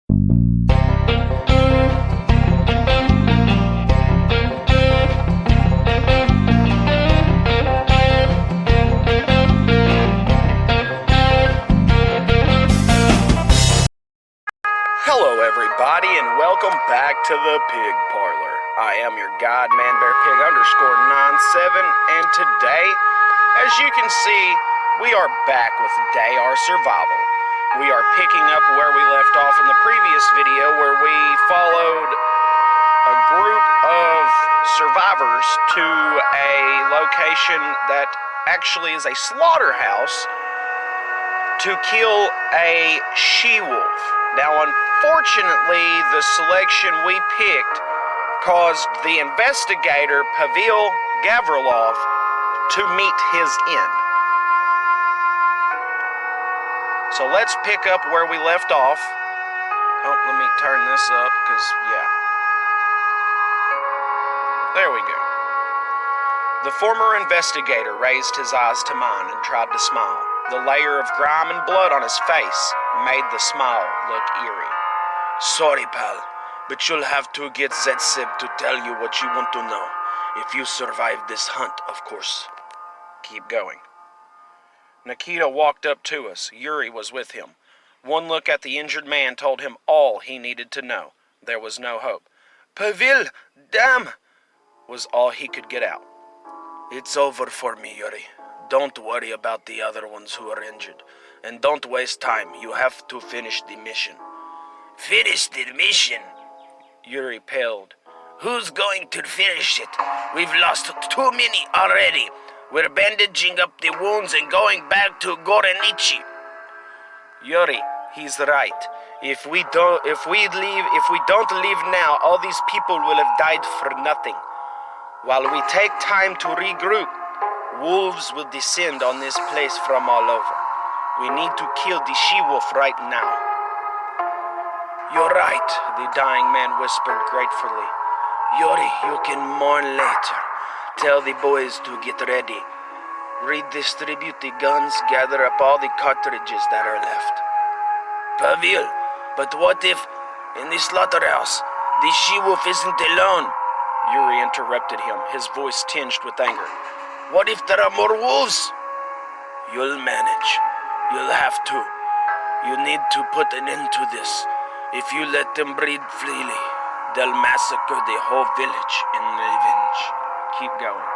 Hello everybody and welcome back to the Pig Parlor. I am your guide, manbearpig_97, and today, as you can see, we are back with Day Our Survival. We are picking up where we left off in the previous video where we followed a group of survivors to a location that actually is a slaughterhouse to kill a she-wolf. Now, unfortunately, the selection we picked caused the investigator, Pavel Gavrilov, to meet his end. So let's pick up where we left off. Oh, let me turn this up, because, yeah. There we go. The former investigator raised his eyes to mine and tried to smile. The layer of grime and blood on his face made the smile look eerie. Sorry, pal, but you'll have to get Zetsib to tell you what you want to know. If you survive this hunt, of course. Keep going. Nikita walked up to us. Yuri was with him. One look at the injured man told him all he needed to know. There was no hope. Pavel, damn, was all he could get out. It's over for me, Yuri. Don't worry about the other ones who are injured. And don't waste time. You have to finish the mission. Finish the mission? Yuri paled. Who's going to finish it? We've lost too many already. We're bandaging up the wounds and going back to Gorenichi. Yuri, he's right. If we don't leave now, all these people will have died for nothing. While we take time to regroup, wolves will descend on this place from all over. We need to kill the she-wolf right now. You're right, the dying man whispered gratefully. Yuri, you can mourn later. Tell the boys to get ready. Redistribute the guns, gather up all the cartridges that are left. Pavel, but what if, in the slaughterhouse, the she-wolf isn't alone? Yuri interrupted him, his voice tinged with anger. What if there are more wolves? You'll manage. You'll have to. You need to put an end to this. If you let them breed freely, they'll massacre the whole village in revenge. Keep going.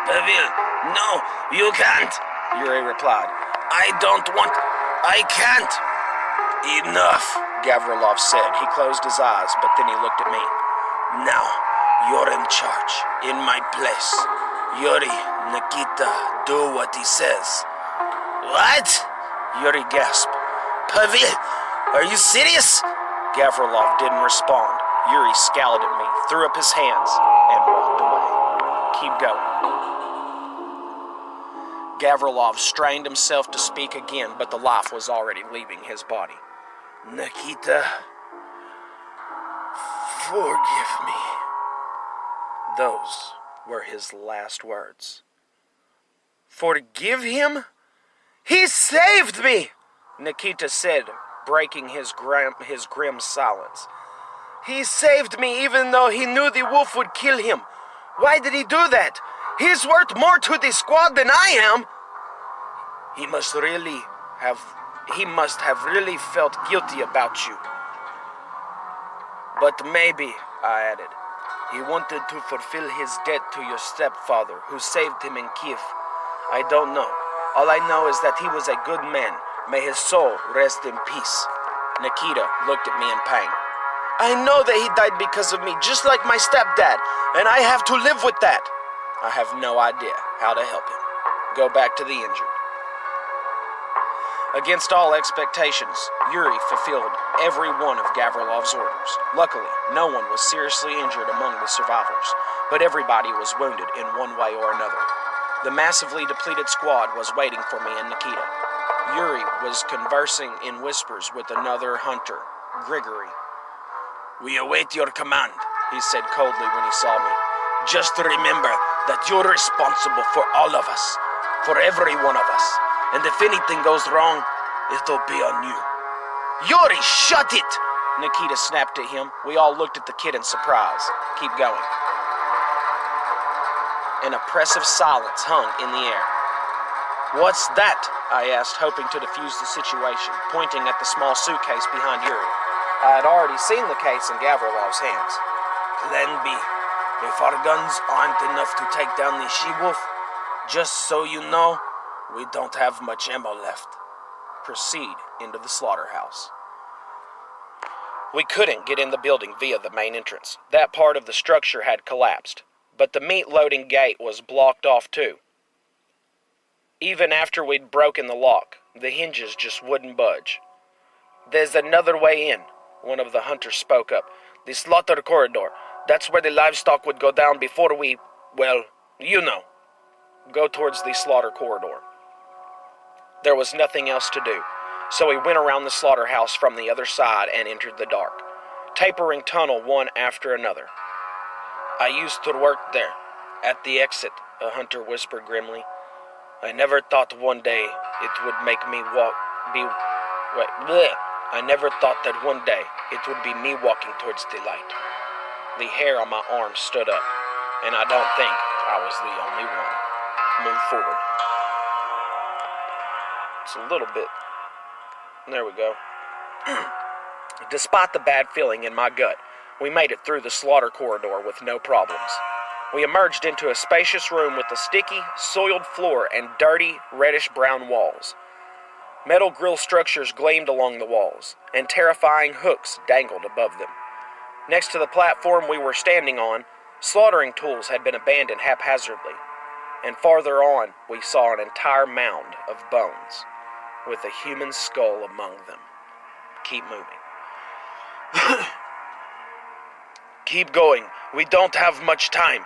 Pavel, no, you can't, Yuri replied. I can't. Enough, Gavrilov said. He closed his eyes, but then he looked at me. Now, you're in charge, in my place. Yuri, Nikita, do what he says. What? Yuri gasped. Pavel, are you serious? Gavrilov didn't respond. Yuri scowled at me, threw up his hands, and walked away. Keep going. Gavrilov strained himself to speak again, but the life was already leaving his body. Nikita, forgive me. Those were his last words. Forgive him? He saved me, Nikita said, breaking his grim silence. He saved me even though he knew the wolf would kill him. Why did he do that? He's worth more to the squad than I am. He must have really felt guilty about you. But maybe, I added, he wanted to fulfill his debt to your stepfather, who saved him in Kiev. I don't know. All I know is that he was a good man. May his soul rest in peace. Nikita looked at me in pain. I know that he died because of me, just like my stepdad, and I have to live with that. I have no idea how to help him. Go back to the injured. Against all expectations, Yuri fulfilled every one of Gavrilov's orders. Luckily, no one was seriously injured among the survivors, but everybody was wounded in one way or another. The massively depleted squad was waiting for me and Nikita. Yuri was conversing in whispers with another hunter, Grigory. We await your command, he said coldly when he saw me. Just remember that you're responsible for all of us, for every one of us. And if anything goes wrong, it'll be on you. Yuri, shut it! Nikita snapped at him. We all looked at the kid in surprise. Keep going. An oppressive silence hung in the air. What's that? I asked, hoping to defuse the situation, pointing at the small suitcase behind Yuri. I had already seen the case in Gavrilov's hands. Plan B. If our guns aren't enough to take down the SheWolf, just so you know, we don't have much ammo left. Proceed into the slaughterhouse. We couldn't get in the building via the main entrance. That part of the structure had collapsed, but the meat loading gate was blocked off too. Even after we'd broken the lock, the hinges just wouldn't budge. There's another way in, one of the hunters spoke up. The slaughter corridor. That's where the livestock would go down before we, well, you know. Go towards the slaughter corridor. There was nothing else to do, so we went around the slaughterhouse from the other side and entered the dark, tapering tunnel one after another. I used to work there, at the exit, a hunter whispered grimly. I never thought one day it would make me I never thought that one day it would be me walking towards the light. The hair on my arm stood up, and I don't think I was the only one. Move forward. It's a little bit. There we go. Despite the bad feeling in my gut, we made it through the slaughter corridor with no problems. We emerged into a spacious room with a sticky, soiled floor and dirty, reddish-brown walls. Metal grill structures gleamed along the walls, and terrifying hooks dangled above them. Next to the platform we were standing on, slaughtering tools had been abandoned haphazardly, and farther on we saw an entire mound of bones, with a human skull among them. Keep moving. Keep going. We don't have much time.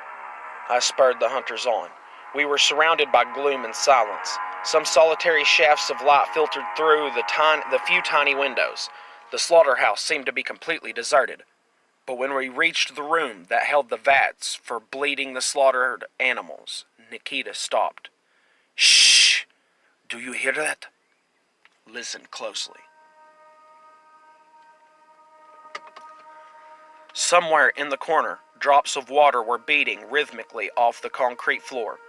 I spurred the hunters on. We were surrounded by gloom and silence. Some solitary shafts of light filtered through the few tiny windows. The slaughterhouse seemed to be completely deserted. But when we reached the room that held the vats for bleeding the slaughtered animals, Nikita stopped. Shh! Do you hear that? Listen closely. Somewhere in the corner, drops of water were beating rhythmically off the concrete floor.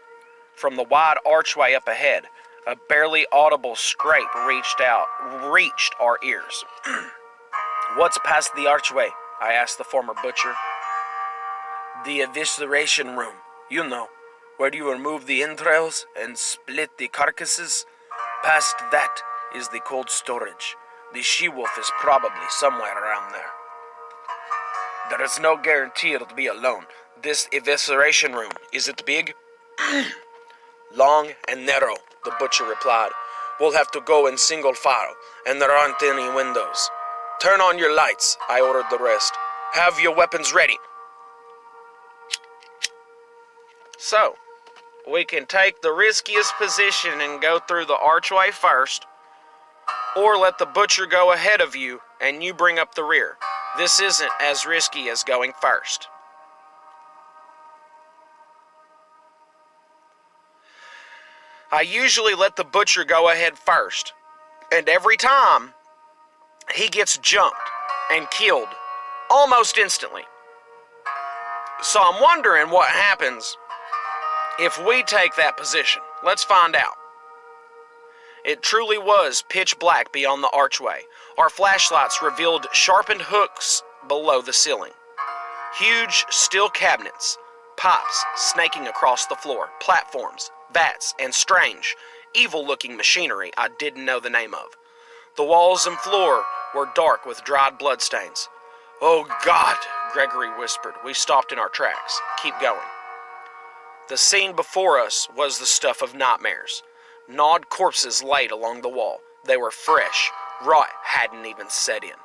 From the wide archway up ahead, a barely audible scrape reached our ears. What's past the archway? I asked the former butcher. The evisceration room, you know, where you remove the entrails and split the carcasses. Past that is the cold storage. The SheWolf is probably somewhere around there. There is no guarantee it'll be alone. This evisceration room, is it big? Long and narrow, the butcher replied. We'll have to go in single file, and there aren't any windows. Turn on your lights, I ordered the rest. Have your weapons ready. So, we can take the riskiest position and go through the archway first, or let the butcher go ahead of you and you bring up the rear. This isn't as risky as going first. I usually let the butcher go ahead first, and every time, he gets jumped and killed almost instantly. So I'm wondering what happens if we take that position. Let's find out. It truly was pitch black beyond the archway. Our flashlights revealed sharpened hooks below the ceiling. Huge steel cabinets, pipes snaking across the floor, platforms, vats, and strange, evil-looking machinery I didn't know the name of. The walls and floor were dark with dried bloodstains. "Oh, God," Gregory whispered. We stopped in our tracks. Keep going. The scene before us was the stuff of nightmares. Gnawed corpses laid along the wall. They were fresh. Rot hadn't even set in.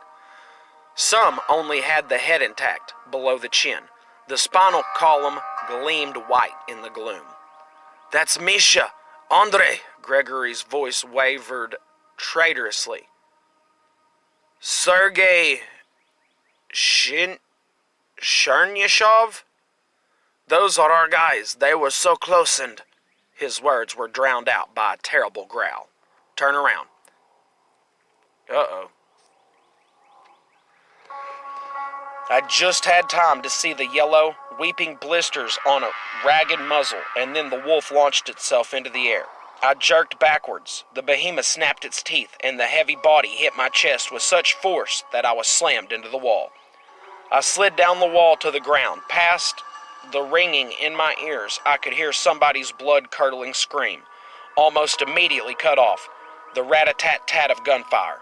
Some only had the head intact, below the chin. The spinal column gleamed white in the gloom. That's Misha! Andre! Gregory's voice wavered traitorously. Sergei Chernyshov? Those are our guys. They were so close and... His words were drowned out by a terrible growl. Turn around. Uh-oh. I just had time to see the yellow, weeping blisters on a ragged muzzle, and then the wolf launched itself into the air. I jerked backwards. The behemoth snapped its teeth, and the heavy body hit my chest with such force that I was slammed into the wall. I slid down the wall to the ground. Past the ringing in my ears, I could hear somebody's blood-curdling scream, almost immediately cut off. The rat-a-tat-tat of gunfire.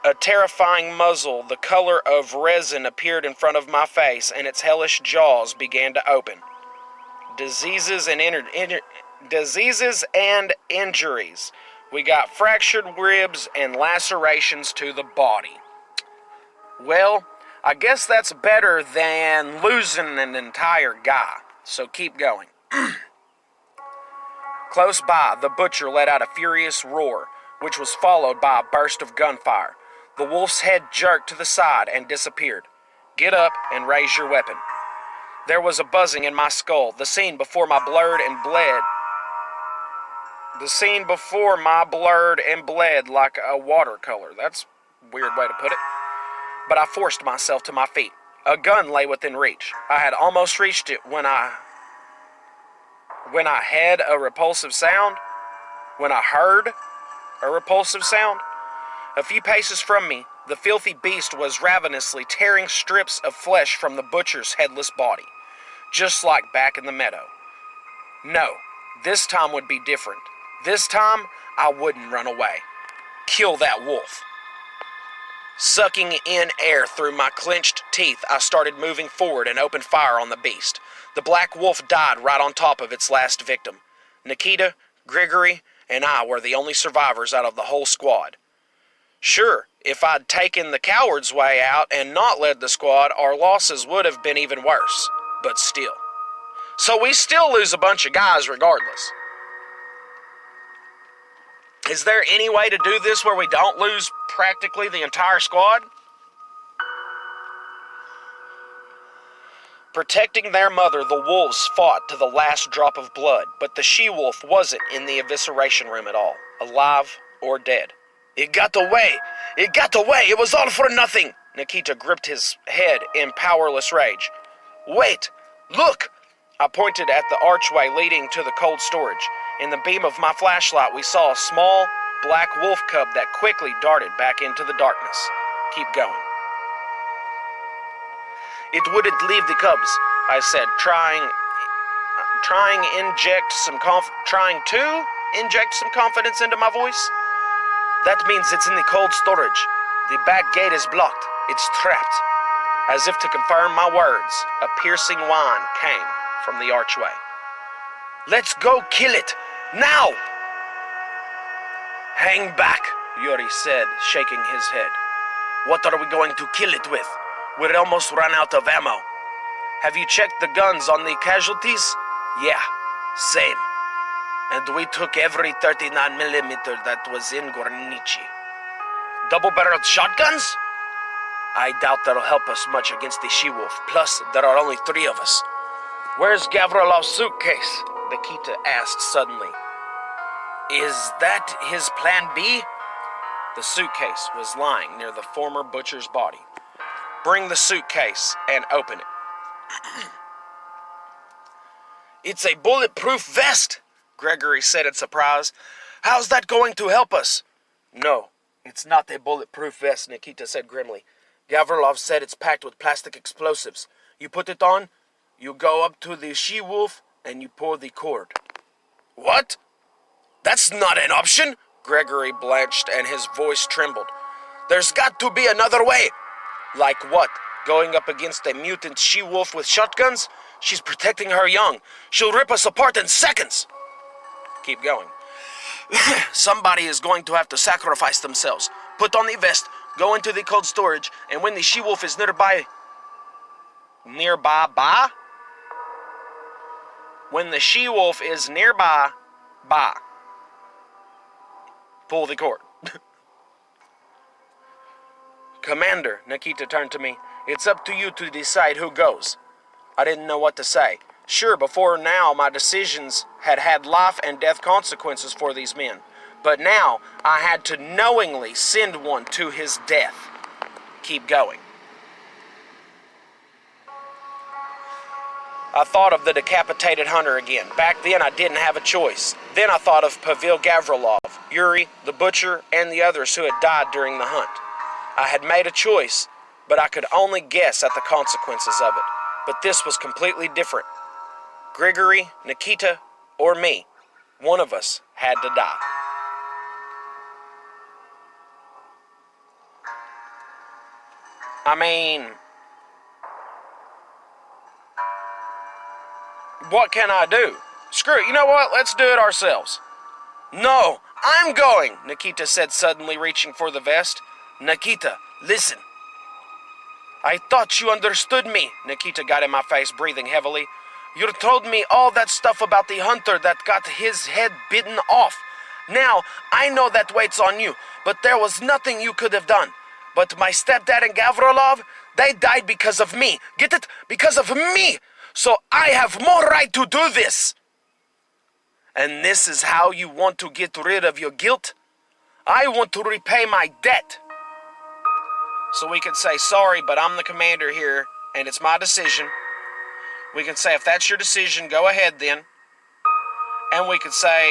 A terrifying muzzle, the color of resin, appeared in front of my face, and its hellish jaws began to open. Diseases and injuries. We got fractured ribs and lacerations to the body. Well, I guess that's better than losing an entire guy, so keep going. Close by, the butcher let out a furious roar, which was followed by a burst of gunfire. The wolf's head jerked to the side and disappeared. Get up and raise your weapon. There was a buzzing in my skull. The scene before my blurred and bled like a watercolor. That's a weird way to put it. But I forced myself to my feet. A gun lay within reach. I had almost reached it when I heard a repulsive sound. A few paces from me, the filthy beast was ravenously tearing strips of flesh from the butcher's headless body, just like back in the meadow. No, this time would be different. This time, I wouldn't run away. Kill that wolf. Sucking in air through my clenched teeth, I started moving forward and opened fire on the beast. The black wolf died right on top of its last victim. Nikita, Grigory, and I were the only survivors out of the whole squad. Sure, if I'd taken the coward's way out and not led the squad, our losses would have been even worse. But still. So we still lose a bunch of guys regardless. Is there any way to do this where we don't lose practically the entire squad? Protecting their mother, the wolves fought to the last drop of blood, but the she-wolf wasn't in the evisceration room at all, alive or dead. It got away! It got away! It was all for nothing! Nikita gripped his head in powerless rage. Wait! Look! I pointed at the archway leading to the cold storage. In the beam of my flashlight, we saw a small, black wolf cub that quickly darted back into the darkness. Keep going. It wouldn't leave the cubs, I said, trying to inject some confidence into my voice. That means it's in the cold storage. The back gate is blocked. It's trapped. As if to confirm my words, a piercing whine came from the archway. Let's go kill it! Now! Hang back, Yuri said, shaking his head. What are we going to kill it with? We're almost run out of ammo. Have you checked the guns on the casualties? Yeah, same. And we took every 39mm that was in Gornichi. Double-barreled shotguns? I doubt that'll help us much against the she-wolf. Plus, there are only 3 of us. Where's Gavrilov's suitcase? Nikita asked suddenly. Is that his plan B? The suitcase was lying near the former butcher's body. Bring the suitcase and open it. It's a bulletproof vest, Gregory said in surprise. How's that going to help us? No, it's not a bulletproof vest, Nikita said grimly. Gavrilov said it's packed with plastic explosives. You put it on, you go up to the she-wolf, and you pull the cord. What? That's not an option! Gregory blanched and his voice trembled. There's got to be another way! Like what? Going up against a mutant she-wolf with shotguns? She's protecting her young. She'll rip us apart in seconds! Keep going. Somebody is going to have to sacrifice themselves. Put on the vest, go into the cold storage, and when the she-wolf is nearby... When the she-wolf is nearby, pull the cord. Commander, Nikita turned to me, it's up to you to decide who goes. I didn't know what to say. Sure, before now, my decisions had life and death consequences for these men. But now, I had to knowingly send one to his death. Keep going. I thought of the decapitated hunter again. Back then, I didn't have a choice. Then I thought of Pavel Gavrilov, Yuri, the butcher, and the others who had died during the hunt. I had made a choice, but I could only guess at the consequences of it. But this was completely different. Grigory, Nikita, or me, one of us had to die. I mean, what can I do? Screw it, you know what? Let's do it ourselves. No, I'm going, Nikita said suddenly, reaching for the vest. Nikita, listen. I thought you understood me, Nikita got in my face, breathing heavily. You told me all that stuff about the hunter that got his head bitten off. Now, I know that waits on you, but there was nothing you could have done. But my stepdad and Gavrilov, they died because of me. Get it? Because of me! So I have more right to do this! And this is how you want to get rid of your guilt? I want to repay my debt. So we could say, sorry, but I'm the commander here, and it's my decision. We can say, if that's your decision, go ahead then. And we could say,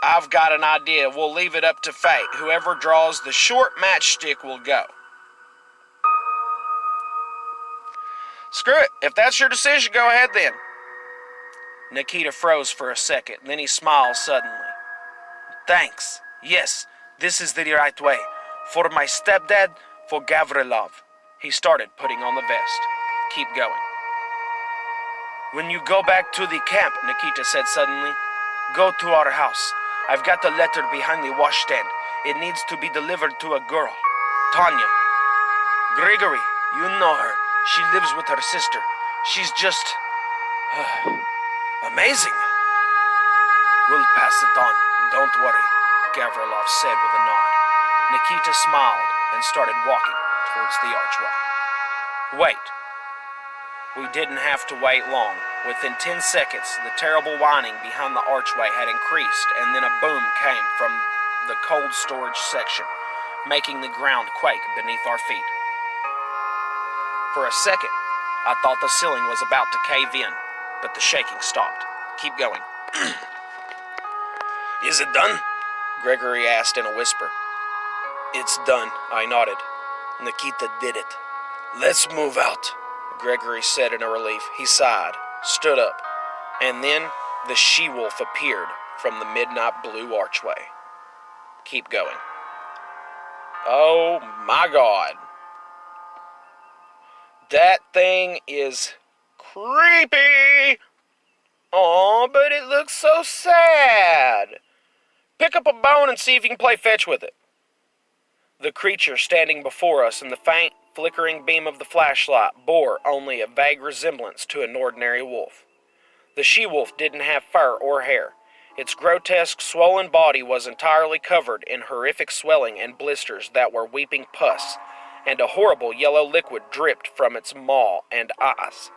I've got an idea. We'll leave it up to fate. Whoever draws the short matchstick will go. Screw it. If that's your decision, go ahead then. Nikita froze for a second, then he smiled suddenly. Thanks. Yes, this is the right way. For my stepdad, for Gavrilov. He started putting on the vest. Keep going. When you go back to the camp, Nikita said suddenly, go to our house. I've got a letter behind the washstand. It needs to be delivered to a girl. Tanya. Grigory, you know her. She lives with her sister. She's just... amazing. We'll pass it on. Don't worry, Gavrilov said with a nod. Nikita smiled and started walking towards the archway. Wait. We didn't have to wait long. Within 10 seconds, the terrible whining behind the archway had increased, and then a boom came from the cold storage section, making the ground quake beneath our feet. For a second, I thought the ceiling was about to cave in, but the shaking stopped. Keep going. Is it done? Gregory asked in a whisper. It's done, I nodded. Nikita did it. Let's move out, Gregory said in a relief. He sighed, stood up, and then the SheWolf appeared from the midnight blue archway. Keep going. Oh my God. That thing is creepy. Aw, but it looks so sad. Pick up a bone and see if you can play fetch with it. The creature standing before us in the faint, flickering beam of the flashlight bore only a vague resemblance to an ordinary wolf. The SheWolf didn't have fur or hair. Its grotesque, swollen body was entirely covered in horrific swelling and blisters that were weeping pus, and a horrible yellow liquid dripped from its maw and eyes.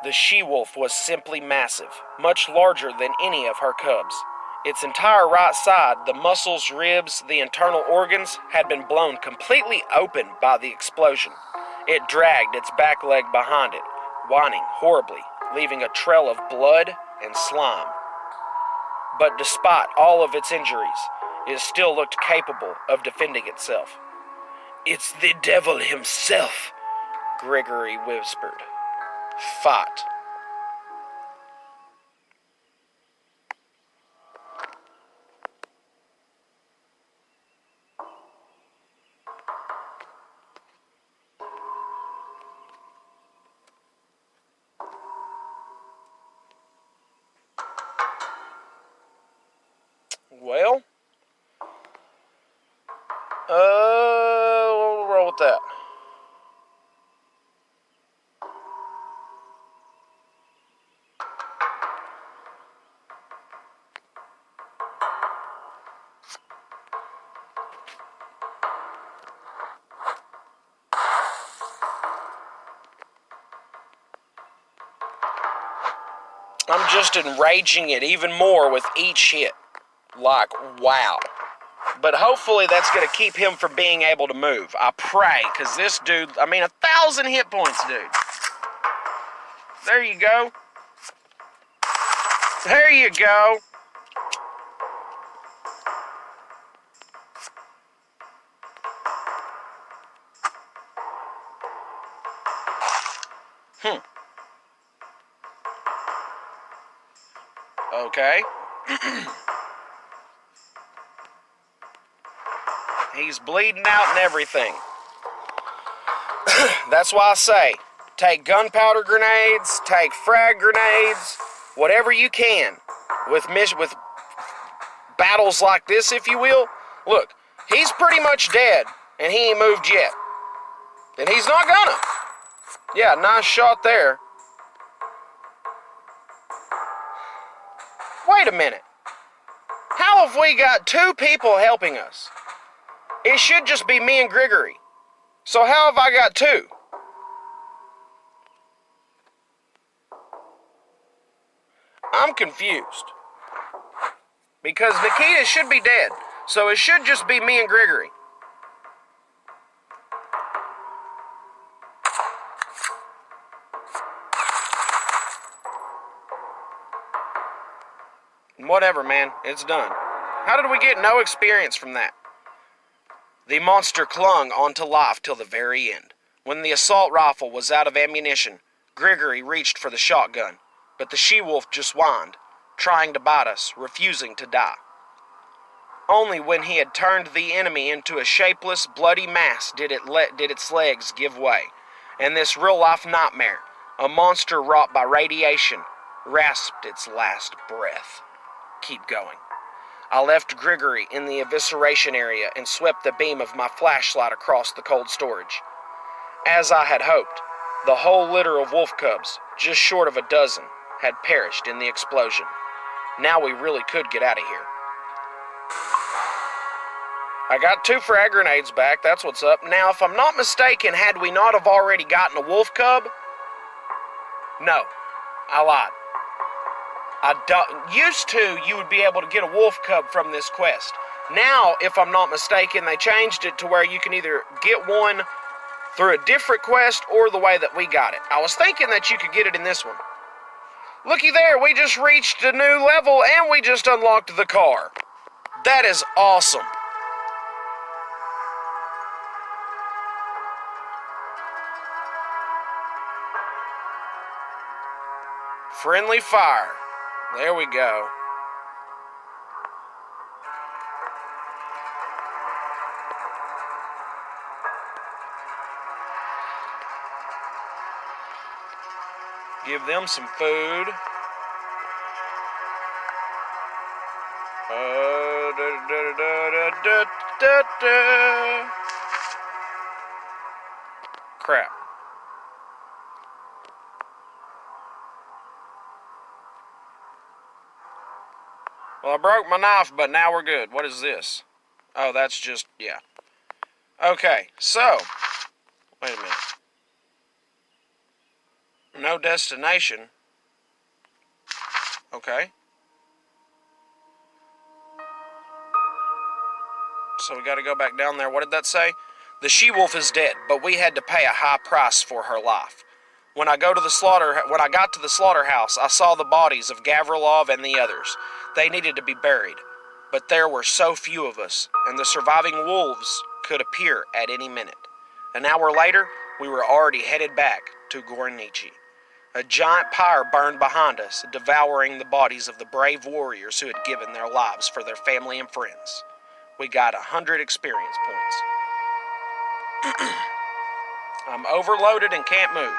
The SheWolf was simply massive, much larger than any of her cubs. Its entire right side, the muscles, ribs, the internal organs, had been blown completely open by the explosion. It dragged its back leg behind it, whining horribly, leaving a trail of blood and slime. But despite all of its injuries, it still looked capable of defending itself. It's the devil himself, Gregory whispered. Fight. Well, we'll roll with that. I'm just enraging it even more with each hit. Like, wow. But hopefully that's going to keep him from being able to move. I pray, because this dude, 1,000 hit points, dude. There you go. There you go. Okay. He's bleeding out and everything. That's why I say, take gunpowder grenades, take frag grenades, whatever you can with battles like this, if you will. Look, he's pretty much dead, and he ain't moved yet. And he's not gonna. Yeah, nice shot there. Wait a minute. How have we got 2 people helping us? It should just be me and Grigory. So how have I got 2? I'm confused. Because Nikita should be dead. So it should just be me and Grigory. Whatever, man. It's done. How did we get no experience from that? The monster clung onto life till the very end. When the assault rifle was out of ammunition, Grigory reached for the shotgun, but the she-wolf just whined, trying to bite us, refusing to die. Only when he had turned the enemy into a shapeless, bloody mass did its legs give way, and this real-life nightmare, a monster wrought by radiation, rasped its last breath. Keep going. I left Grigory in the evisceration area and swept the beam of my flashlight across the cold storage. As I had hoped, the whole litter of wolf cubs, just short of a dozen, had perished in the explosion. Now we really could get out of here. I got 2 frag grenades back, that's what's up. Now, if I'm not mistaken, had we not have already gotten a wolf cub? No, I lied. Used to, you would be able to get a wolf cub from this quest. Now, if I'm not mistaken, they changed it to where you can either get one through a different quest or the way that we got it. I was thinking that you could get it in this one. Looky there, we just reached a new level and we just unlocked the car. That is awesome. Friendly fire. There we go. Give them some food. Crap. Well, I broke my knife, but now we're good. What is this? Oh, that's just, yeah. Okay, so, wait a minute. No destination. Okay. So we got to go back down there. What did that say? The she-wolf is dead, but we had to pay a high price for her life. When I got to the slaughterhouse, I saw the bodies of Gavrilov and the others. They needed to be buried, but there were so few of us, and the surviving wolves could appear at any minute. An hour later, we were already headed back to Gornichi. A giant pyre burned behind us, devouring the bodies of the brave warriors who had given their lives for their family and friends. We got 100 experience points. I'm overloaded and can't move.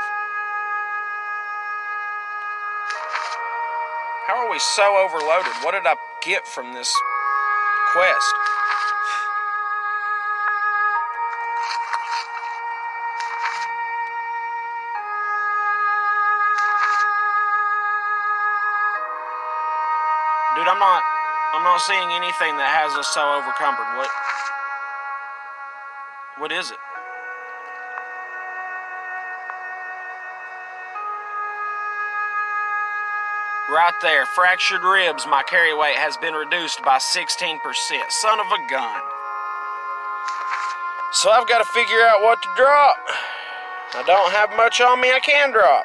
How are we so overloaded? What did I get from this quest? Dude, I'm not seeing anything that has us so overcumbered. What is it? Right there, fractured ribs. My carry weight has been reduced by 16%. Son of a gun. So I've got to figure out what to drop. I don't have much on me I can drop.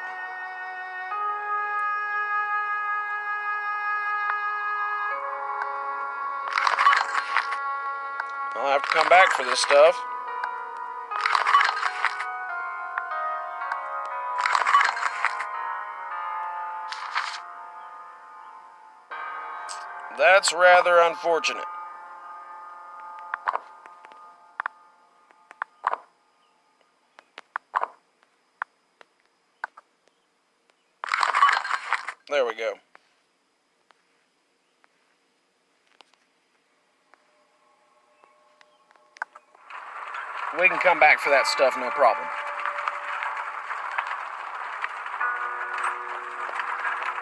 I'll have to come back for this stuff. That's rather unfortunate. There we go. We can come back for that stuff, no problem.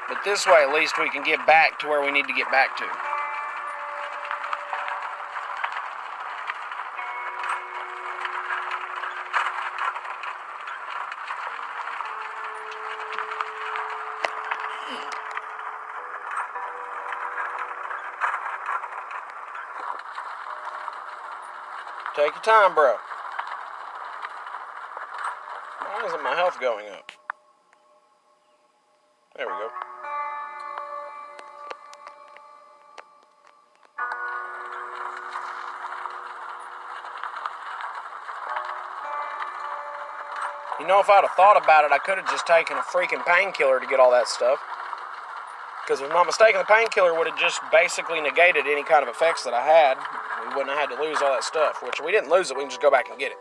But this way, at least, we can get back to where we need to get back to. Take your time, bro. Why isn't my health going up? There we go. You know, if I'd have thought about it, I could have just taken a freaking painkiller to get all that stuff. Because if I'm not mistaken, the painkiller would have just basically negated any kind of effects that I had. We wouldn't have had to lose all that stuff, which we didn't lose it, we can just go back and get it.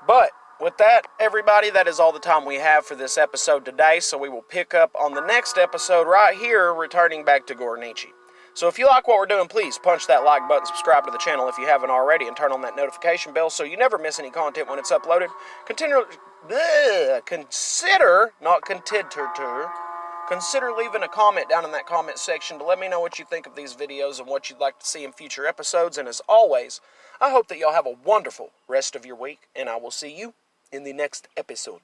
But with that, everybody, that is all the time we have for this episode today, so we will pick up on the next episode right here, returning back to Gornichi. So if you like what we're doing, please punch that like button, subscribe to the channel if you haven't already, and turn on that notification bell so you never miss any content when it's uploaded. Consider leaving a comment down in that comment section to let me know what you think of these videos and what you'd like to see in future episodes. And as always, I hope that y'all have a wonderful rest of your week, and I will see you in the next episode.